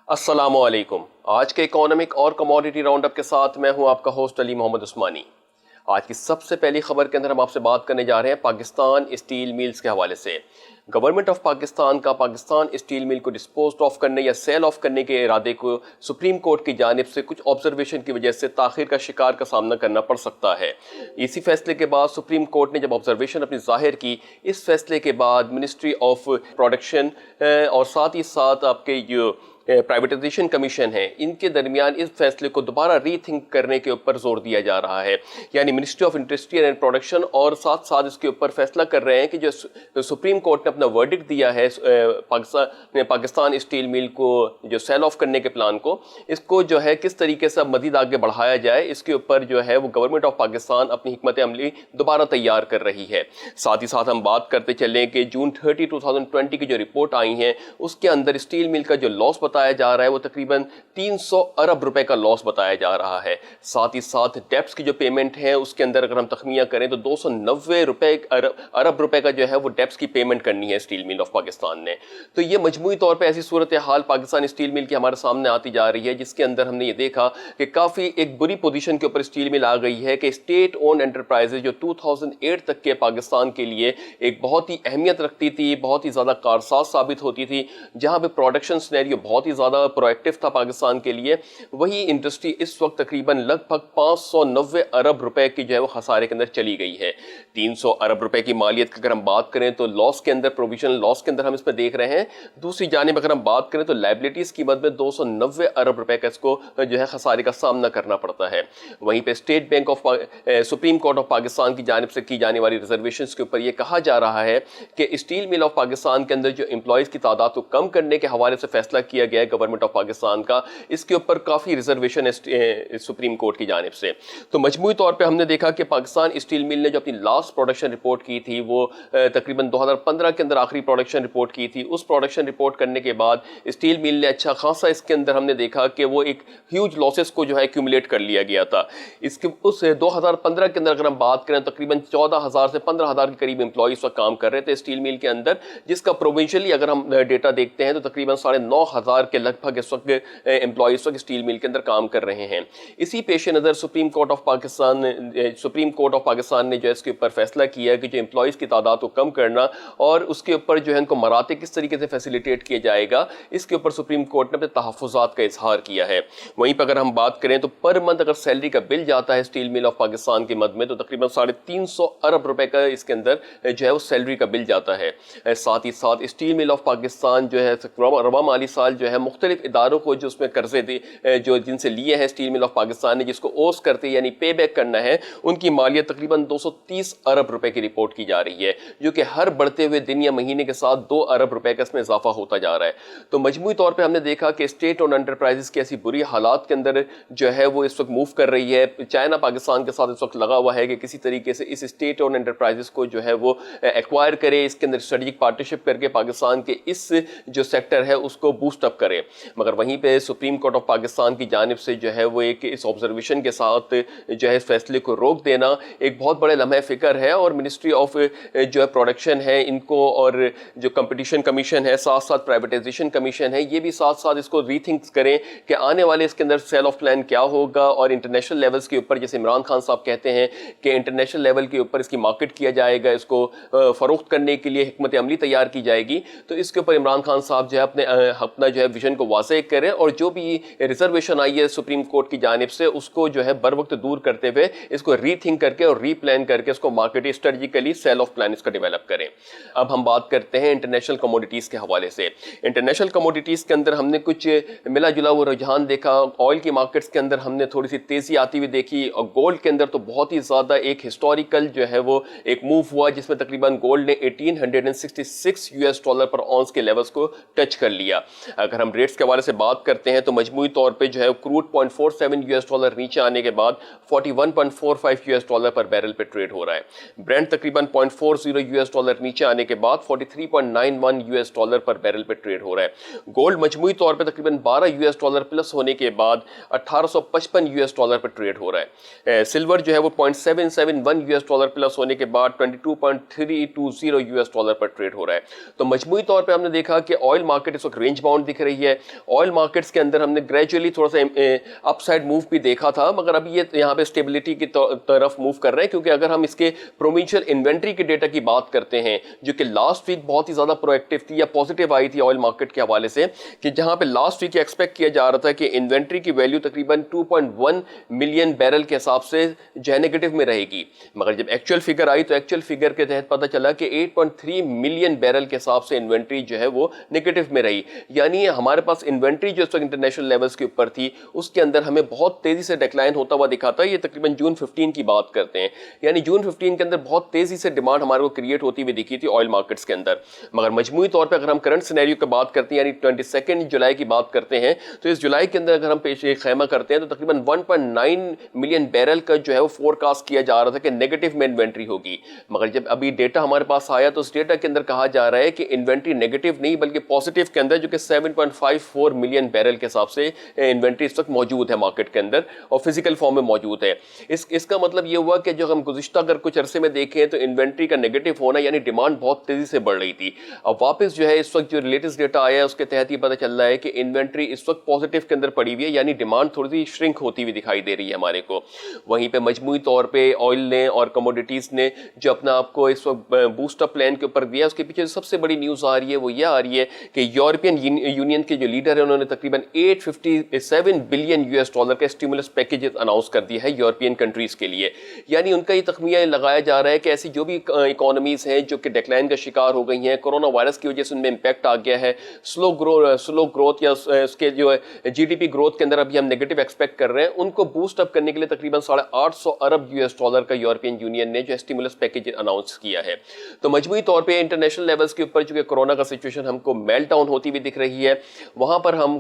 السلام علیکم۔ آج کے اکانومک اور کموڈیٹی راؤنڈ اپ کے ساتھ میں ہوں آپ کا ہوسٹ علی محمد عثمانی۔ آج کی سب سے پہلی خبر کے اندر ہم آپ سے بات کرنے جا رہے ہیں پاکستان اسٹیل میلز کے حوالے سے۔ گورنمنٹ آف پاکستان کا پاکستان اسٹیل میل کو ڈسپوز آف کرنے یا سیل آف کرنے کے ارادے کو سپریم کورٹ کی جانب سے کچھ آبزرویشن کی وجہ سے تاخیر کا شکار کا سامنا کرنا پڑ سکتا ہے۔ اسی فیصلے کے بعد سپریم کورٹ نے جب آبزرویشن اپنی ظاہر کی، اس فیصلے کے بعد منسٹری آف پروڈکشن اور ساتھ ہی ساتھ آپ کے جو پرائیویٹائزیشن کمیشن ہے، ان کے درمیان اس فیصلے کو دوبارہ ری تھنک کرنے کے اوپر زور دیا جا رہا ہے۔ یعنی ministry of industry and production اور ساتھ ساتھ اس کے اوپر فیصلہ کر رہے ہیں کہ جو سپریم کورٹ نے اپنا ورڈکٹ دیا ہے پاکستان اسٹیل میل کو جو سیل آف کرنے کے پلان کو، اس کو جو ہے کس طریقے سے مزید آگے بڑھایا جائے، اس کے اوپر جو ہے وہ گورنمنٹ آف پاکستان اپنی حکمت عملی دوبارہ تیار کر رہی ہے۔ ساتھ ہی ساتھ ہم بات کرتے چلیں کہ جون 30، 2020 کی جو رپورٹ آئی ہیں، اس کے اندر اسٹیل میل کا جو لاس بتایا جا رہا ہے وہ تقریباً 300 ارب روپے کا لاس بتایا جا رہا ہے۔ ساتھ ہی ساتھ ڈیپس کی جو پیمنٹ ہے اس کے اندر اگر ہم تخمینہ کریں تو 290 ارب روپے کا جو ہے وہ ڈیپس کی پیمنٹ کرنی ہے اسٹیل میل آف پاکستان نے۔ تو یہ مجموعی طور پہ ایسی صورتحال پاکستان اسٹیل میل کی ہمارے سامنے آتی جا رہی ہے، جس کے اندر ہم نے یہ دیکھا کہ کافی ایک بری پوزیشن کے اوپر اسٹیل میل آ گئی ہے کہ اسٹیٹ اون انٹرپرائزز جو 2008 تک کے پاکستان کے لیے ایک بہت ہی اہمیت رکھتی تھی، بہت ہی زیادہ کارساز ثابت ہوتی تھی، جہاں پہ پروڈکشن سینیریو بہت ہی زیادہ پرو ایکٹیو تھا پاکستان کے لیے، وہی انڈسٹری اس وقت تقریباً لگ بھگ 590 ارب روپے کی جو ہے وہ خسارے کے اندر چلی گئی ہے۔ 300 ارب روپے کی مالیت کی اگر ہم بات کریں تو لاس کے اندر، پروویژنل لاس کے اندر ہم اس میں دیکھ رہے ہیں۔ دوسری جانب اگر ہم بات کریں تو لائبلٹیز کی مد میں 290 ارب روپے کا اس کو جو ہے خسارے کا سامنا کرنا پڑتا ہے۔ وہیں پہ state bank of supreme court of Pakistan کی جانب سے کی جانے والی ریزرویشنز کے اوپر یہ کہا جا رہا ہے کہ اسٹیل میل آف پاکستان کے اندر جو امپلائیز کی تعداد کو کم کرنے کے حوالے سے فیصلہ کیا گیا ہے گورنمنٹ آف پاکستان کا، اس کے اوپر کافی ریزرویشن ہے سپریم کورٹ کی جانب سے۔ تو مجموعی طور پہ ہم نے دیکھا کہ پاکستان اسٹیل میل نے جو اپنی لاسٹ پروڈکشن رپورٹ کی تھی وہ تقریباً 2015 کے اندر آخری پروڈکشن رپورٹ کی تھی۔ اس پروڈکشن رپورٹ کرنے کے بعد اسٹیل میل نے اچھا خاصا اس کے اندر ہم نے دیکھا کہ وہ ایک ہیوج لاسز کو جو ہے ایکیومولیٹ کر لیا گیا تھا۔ اس 2015 کے اندر اگر ہم بات کریں تقریباً 14,000 سے 15,000 کے قریب امپلائیز وقت کام کر رہے تھے اسٹیل میل کے اندر، جس کا پروونشلی اگر ہم ڈیٹا دیکھتے ہیں تو تقریباً 9,500 کے لگ بھگ اس وقت امپلائیز اسٹیل میل کے اندر کام کر رہے ہیں۔ اسی پیش نظر سپریم کورٹ آف پاکستان نے جو اس کے اوپر فیصلہ کیا ہے کہ جو امپلائیز کی تعداد کو کم کرنا اور اس کے اوپر جو ہے ان کو مراتب کس طریقے سے فیسیلیٹیٹ کیا جائے گا، اس کے اوپر سپریم کورٹ نے اپنے تحفظات کا اظہار کیا ہے۔ وہیں پر اگر ہم بات کریں تو پر منتھ اگر سیلری کا بل جاتا ہے اسٹیل میل آف پاکستان کے مد میں تو تقریباً 350 ارب روپے کا اس کے اندر جو ہے وہ سیلری کا بل جاتا ہے۔ ساتھ ہی ساتھ اسٹیل میل آف پاکستان جو ہے رواں مالی سال جو ہے مختلف اداروں کو جو اس میں قرضے جو جن سے لیے ہیں اسٹیل میل آف پاکستان نے، جس کو اوز کرتے یعنی پے بیک کرنا ہے، ان کی مالیت تقریباً 230 ارب روپے کی رپورٹ کی جا رہی ہے، جو کہ ہر بڑھتے ہوئے دن یا مہینے کے ساتھ 2 ارب روپے کا اس میں اضافہ ہوتا جا رہا ہے۔ تو مجموعی طور پہ ہم نے دیکھا کہ اسٹیٹ اون انٹرپرائزز کی ایسی بری حالات کے اندر جو ہے وہ اس وقت موو کر رہی ہے۔ چائنا پاکستان کے ساتھ اس وقت لگا ہوا ہے کہ کسی طریقے سے اس اسٹیٹ اون انٹرپرائزز کو جو ہے وہ ایکوائر کرے، اس کے اندر اسٹریٹجک پارٹنرشپ کر کے پاکستان کے اس جو سیکٹر ہے اس کو بوسٹ اپ کرے۔ مگر وہیں پہ سپریم کورٹ آف پاکستان کی جانب سے جو ہے وہ ایک اس آبزرویشن کے ساتھ جو ہے اس فیصلے کو روک دینا ایک بہت بڑے لمحہ فکر ہے، اور منسٹری آف جو ہے پروڈکشن ہے ان کو، اور جو کمپٹیشن کمیشن ہے، ساتھ ساتھ پرائیویٹائزیشن کمیشن ہے، یہ بھی ساتھ ساتھ اس کو ری تھنک کریں کہ آنے والے اس کے اندر سیل آف پلان کیا ہوگا، اور انٹرنیشنل لیولز کے اوپر جیسے عمران خان صاحب کہتے ہیں کہ انٹرنیشنل لیول کے اوپر اس کی مارکیٹ کیا جائے گا، اس کو فروخت کرنے کے لیے حکمت عملی تیار کی جائے گی۔ تو اس کے اوپر عمران خان صاحب جو ہے اپنا جو ہے ویژن کو واضح کریں، اور جو بھی ریزرویشن آئی ہے سپریم کورٹ کی جانب سے اس کو جو ہے بر وقت دور کرتے ہوئے اس کو ری تھنک کر کے اور ری پلان کر کے اس کو market strategically sell of plan اس کا ڈیولپ کریں۔ اب ہم بات کرتے ہیں انٹرنیشنل کموڈیٹیز کے حوالے سے۔ انٹرنیشنل کموڈیٹیز کے اندر ہم نے کچھ ملا جلا وہ رجحان دیکھا۔ آئل کی مارکیٹس کے اندر ہم نے تھوڑی سی تیزی آتی ہوئی دیکھی، اور گولڈ کے اندر تو بہت ہی زیادہ ایک ہسٹوریکل جو ہے وہ ایک موو ہوا، جس میں تقریباً گولڈ نے $1,866 پر اونس کے لیولز کو ٹچ کر لیا۔ اگر ہم ریٹس کے حوالے سے بات کرتے ہیں تو مجموعی طور پہ جو ہے کروڈ $0.47 نیچے آنے کے بعد $41.45 پر بیرل پہ ٹریڈ ہو رہا ہے۔ برینٹ تقریباً $0.40 نیچے آنے کے بعد $43.91 پر بیرل پہ ٹریڈ ہو رہا ہے۔ گولڈ مجموعی طور پہ تقریباً $12 پلس ہونے کے بعد $1,855 پر ٹریڈ ہو رہا ہے۔ سلور جو ہے وہ $0.771 پلس ہونے کے بعد $22.320 پر ٹریڈ ہو رہا ہے۔ تو مجموعی طور پہ ہم نے دیکھا کہ آئل مارکیٹ اس وقت رینج باؤنڈ دکھ رہی ہے. آئل مارکیٹس کے اندر ہم نے گریجولی تھوڑا سا اپ سائڈ موو بھی دیکھا تھا، مگر ابھی یہ یہاں پہ اسٹیبلٹی کی طرف موو کر رہے ہیں، کیونکہ اگر ہم اس کے پروونشل انوینٹری کے ڈیٹا کی بات کرتے ہیں جو کہ لاسٹ ویک بہت ہی زیادہ پرو ایکٹیو تھی یا پازیٹیو آئی تھی آئل مارکیٹ کے حوالے سے، کہ جہاں پہ لاسٹ ویک ایکسپیکٹ کیا جا رہا تھا کہ انوینٹری کی ویلیو تقریباً 2.1 ملین بیرل کے حساب سے جو ہے نیگیٹو میں رہے گی، مگر جب ایکچوئل فگر آئی تو ایکچوئل فگر کے تحت پتہ چلا کہ 8.3 ملین بیرل کے حساب سے انوینٹری جو ہے وہ نیگیٹو میں رہی. یعنی ہمارے پاس انوینٹری جو اس وقت انٹرنیشنل لیولز کے اوپر تھی اس کے اندر ہمیں بہت تیزی سے ڈیکلائن ہوتا ہوا دکھاتا ہے. یہ تقریباً جون 15 کی بات کرتے ہیں، یعنی جون 15 کے اندر بہت تیزی سے ڈیمانڈ ہمارے کو کریٹ ہوتی ہوئی دکھی تھی آئل مارکیٹس کے اندر. مگر مجموعی طور پہ اگر ہم کرنٹ سینیریو کی بات کرتے ہیں، یعنی 22 جولائی کی بات کرتے ہیں، تو اس جولائی کے اندر اگر ہم پیش خیمہ کرتے ہیں تو تقریباً 1.9 ملین بیرل کا جو ہے وہ فور کاسٹ کیا جا رہا تھا کہ نیگیٹو میں انوینٹری ہوگی. مگر جب ابھی ڈیٹا ہمارے پاس آیا تو اس ڈیٹا کے اندر کہا جا رہا ہے کہ انوینٹری نیگیٹو نہیں بلکہ پازیٹیو کے اندر، جو کہ 7.54 ملین بیرل کے حساب سے انوینٹری اس وقت موجود ہے مارکیٹ کے اندر اور فزیکل فارم میں موجود ہے. اس کا مطلب یہ ہوا کہ جو ہم گزشتہ اگر کچھ عرصے میں دیکھیں تو انوینٹری کا نیگیٹو ہونا یعنی ڈیمانڈ بہت تیزی سے بڑھ رہی تھی. اب واپس جو ہے اس وقت جو لیٹسٹ ڈیٹا آیا ہے اس کے تحت یہ پتہ چل رہا ہے کہ انوینٹری اس وقت پازیٹیو کے اندر پڑی ہوئی ہے، یعنی ڈیمانڈ تھوڑی سی شرنک ہوتی ہوئی دکھائی دے رہی ہے ہمارے کو. وہیں پہ مجموعی طور پہ آئل نے اور کموڈیٹیز نے جو اپنا آپ کو اس وقت بوسٹ اپ پلان کے اوپر دیا، اس کے پیچھے سب سے بڑی نیوز آ رہی ہے وہ یہ آ رہی ہے کہ یورپین یونین کے جو لیڈر ہیں انہوں نے تقریباً 857 بلین $، کا پیکیج اناؤنس کر دیا ہے یورپین کنٹریز کے لیے. یعنی ان کا یہ تخمینہ لگایا جا رہا ہے کہ ایسی جو بھی اکانومیز ہیں جو کہ ڈیکلائن کا شکار ہو گئی ہیں، کورونا وائرس کی وجہ سے ان میں امپیکٹ آ گیا ہے، سلو گروتھ یا اس کے جو جی ڈی پی گروتھ کے اندر ابھی ہم نیگیٹو ایکسپیکٹ کر رہے ہیں، ان کو بوسٹ اپ کرنے کے لیے تقریباً $850 ارب کا یورپین یونین نے جو اسٹیمولس پیکیج اناؤنس کیا ہے. تو مجموعی طور پہ انٹرنیشنل لیولز کے اوپر چونکہ کورونا کا سچویشن ہم کو میلٹ ڈاؤن ہوتی ہوئی دکھ رہی ہے، وہاں پر ہم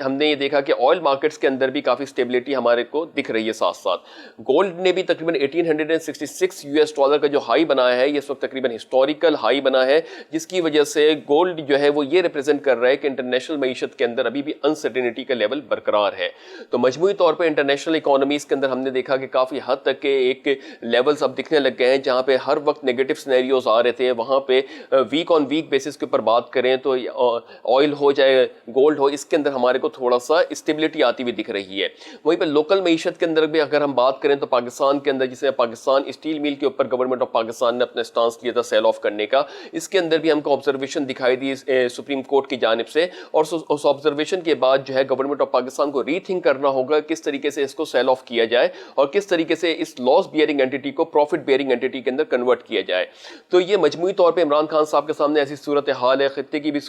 نے یہ دیکھا کہ آئل مارکیٹس کے اندر بھی کافی اسٹیبلٹی ہمارے کو دکھ رہی ہے. ساتھ ساتھ گولڈ نے بھی تقریباً $1866 کا جو ہائی بنایا ہے، یہ اس وقت تقریباً ہسٹوریکل ہائی بنا ہے، جس کی وجہ سے گولڈ جو ہے وہ یہ ریپرزینٹ کر رہا ہے کہ انٹرنیشنل معیشت کے اندر ابھی بھی انسرٹینٹی کا لیول برقرار ہے. تو مجموعی طور پہ انٹرنیشنل اکانومیز کے اندر ہم نے دیکھا کہ کافی حد تک کے ایک لیولز اب دکھنے لگ گئے ہیں جہاں پہ ہر وقت نیگیٹو سینیریوز آ رہے تھے، وہاں پہ ویک آن ویک بیسس کے اوپر بات کریں تو آئل ہو جائے گولڈ ہو، اس کے اندر ہمارے کو تھوڑا سا اسٹیبلٹی آتی ہوئی دکھ رہی ہے. وہیں پہ لوکل معیشت کے اندر بھی اگر ہم بات کریں تو پاکستان کے اندر جسے پاکستان اسٹیل میل کے اوپر گورنمنٹ آف پاکستان نے اپنا سٹانس لیا تھا سیل آف کرنے کا، اس کے اندر بھی ہم کو آبزرویشن دکھائی دی سپریم کورٹ کی جانب سے، اور اس آبزرویشن کے بعد جو ہے گورنمنٹ آف پاکستان کو ری تھنک کرنا ہوگا کس طریقے سے اس کو سیل آف کیا جائے اور کس طریقے سے اس لاس بیئرنگ اینٹی کو پروفٹ بیئرنگ اینٹی کے اندر کنورٹ کیا جائے. تو یہ مجموعی طور پہ عمران خان صاحب کے سامنے ایسی صورتحال ہے، خطے کی بھی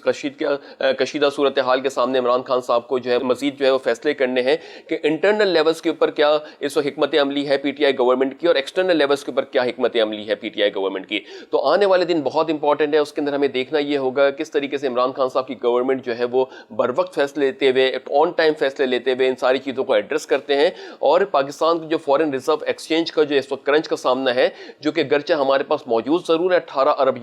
کشیدہ صورتحال کے سامنے عمران خان صاحب کو جو ہے مزید جو ہے وہ فیصلے کرنے ہیں کہ انٹرنل لیولز کے اوپر کیا اس وقت حکمت عملی ہے پی ٹی آئی گورنمنٹ کی اور ایکسٹرنل لیولز کے اوپر کیا حکمت عملی ہے پی ٹی آئی گورنمنٹ کی. تو آنے والے دن بہت امپورٹنٹ ہے، اس کے اندر ہمیں دیکھنا یہ ہوگا کس طریقے سے عمران خان صاحب کی گورنمنٹ جو ہے وہ بر وقت فیصلے لیتے ہوئے، آن ٹائم فیصلے لیتے ہوئے ان ساری چیزوں کو ایڈریس کرتے ہیں. اور پاکستان کی جو فارن ریزرو ایکسچینج کا جو اس وقت کرنچ کا سامنا ہے، جو کہ گرچہ ہمارے پاس موجود ضرور ہے $18 ارب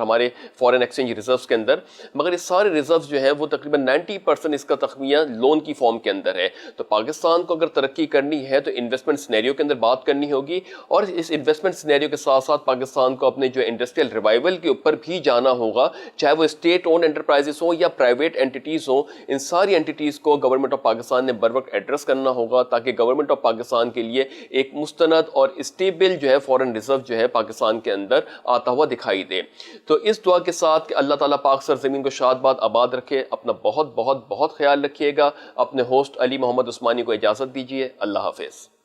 ہمارے فارن ایکسچینج ریزروز کے اندر، مگر اس سارے ریزروز جو ہے وہ تقریباً 90% اس کا تخمینہ لون کی فارم کے اندر ہے. تو پاکستان کو اگر ترقی کرنی ہے تو انویسٹمنٹ سینیریو کے اندر بات کرنی ہوگی، اور اس انویسٹمنٹ سینیریو کے ساتھ ساتھ پاکستان کو اپنے جو انڈسٹریل ریوائول کے اوپر بھی جانا ہوگا، چاہے وہ اسٹیٹ اون انٹرپرائزز ہوں یا پرائیویٹ اینٹیز ہوں. ان ساری اینٹیز کو گورنمنٹ آف پاکستان نے بر وقت ایڈریس کرنا ہوگا تاکہ گورنمنٹ آف پاکستان کے لیے ایک مستند اور اسٹیبل جو ہے فارن ریزرو جو ہے پاکستان کے اندر آتا ہوا دکھائی دے. تو اس دعا کے ساتھ کہ اللہ تعالیٰ پاک سرزمین کو شاد باد آباد رکھے، اپنا بہت بہت بہت خیال رکھیے گا. اپنے ہوسٹ علی محمد عثمانی کو اجازت دیجیے. اللہ حافظ.